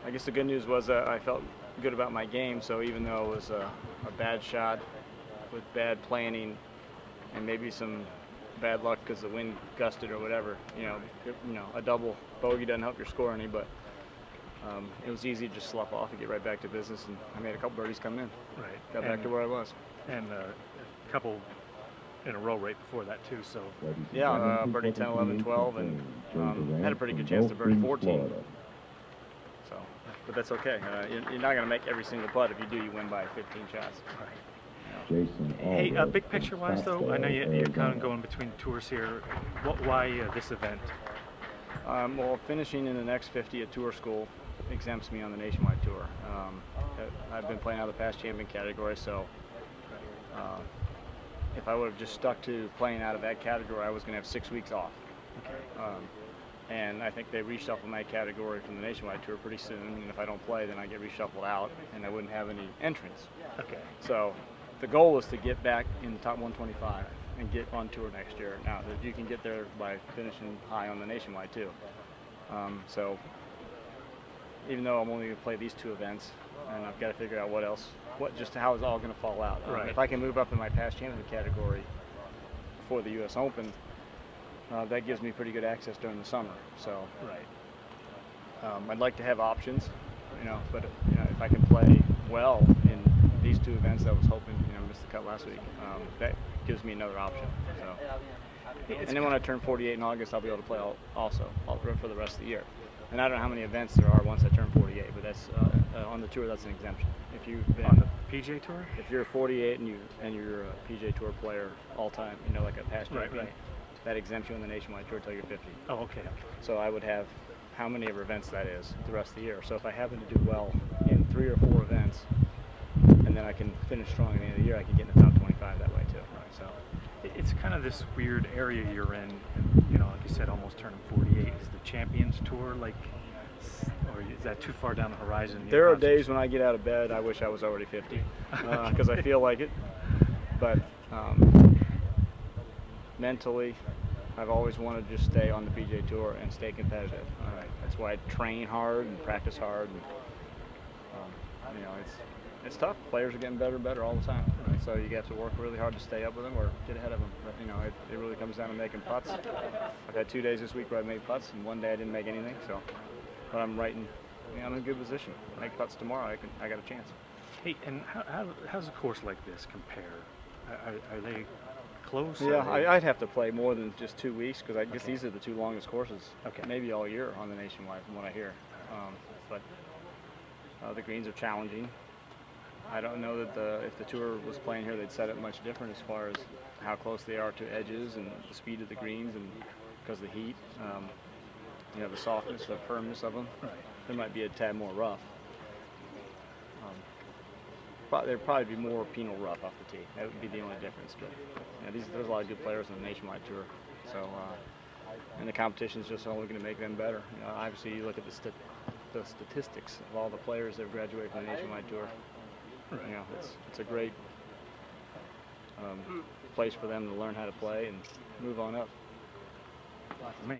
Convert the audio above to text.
I guess the good news was I felt good about my game. So even though it was a bad shot with bad planning and maybe some bad luck because the wind gusted or whatever, a double bogey doesn't help your score any, but it was easy to just slough off and get right back to business, and I made a couple birdies coming in. Right. Got back to where I was. And a couple in a row right before that too. So yeah, birdie 10, 11, 12, and had a pretty good chance to birdie 14. So, but that's okay. You're not going to make every single putt. If you do, you win by 15 shots. Right. Hey, big picture wise though, I know you're kind of going between tours here. Why this event? Well, finishing in the next 50 at tour school exempts me on the nationwide tour. I've been playing out of the past champion category, so if I would have just stuck to playing out of that category, I was going to have 6 weeks off. Okay. And I think they reshuffled my category from the nationwide tour pretty soon, and if I don't play, then I get reshuffled out, and I wouldn't have any entrants. Okay. So the goal is to get back in the top 125 and get on tour next year. Now, you can get there by finishing high on the nationwide too. So even though I'm only going to play these 2 events, and I've got to figure out just how it's all going to fall out. Right. If I can move up in my past champion category for the U.S. Open, that gives me pretty good access during the summer. So right. I'd like to have options, but if I can play well in these 2 events, I was hoping, missed the cut last week. That gives me another option. So, and then when I turn 48 in August, I'll be able to play also for the rest of the year. And I don't know how many events there are once I turn 48, but that's on the tour. That's an exemption. If you've been on the PGA Tour, if you're 48 and you're a PGA Tour player all time, like a past champion, right. That exempts you on the nationwide tour until you're 50. Oh, okay. So I would have how many events that is the rest of the year. So if I happen to do well in 3 or 4 events, and then I can finish strong at the end of the year, I can get in the top 25 that way too. Right. So it's kind of this weird area you're in. Like you said, almost turning 48. Is the Champions Tour or is that too far down the horizon? There are days when I get out of bed, I wish I was already 50, because I feel like it. But mentally, I've always wanted to just stay on the PGA Tour and stay competitive. That's why I train hard and practice hard. And, it's tough. Players are getting better and better all the time. Right? So you have to work really hard to stay up with them or get ahead of them. But it really comes down to making putts. I've had 2 days this week where I made putts, and 1 day I didn't make anything. So, but I'm I'm in a good position. Make putts tomorrow, I got a chance. Hey, and how's a course like this compare? Are they close? Yeah, I'd have to play more than just 2 weeks, because I guess these are the 2 longest courses, maybe all year on the nationwide, from what I hear. But the greens are challenging. I don't know that if the tour was playing here, they'd set it much different as far as how close they are to edges and the speed of the greens, and because of the heat, the softness, the firmness of them. Right. There might be a tad more rough. But there'd probably be more penal rough off the tee. That would be the only difference. But there's a lot of good players on the nationwide tour. So, and the competition's just only going to make them better. Obviously, you look at the statistics of all the players that have graduated from the nationwide tour. Right. It's a great place for them to learn how to play and move on up. For me.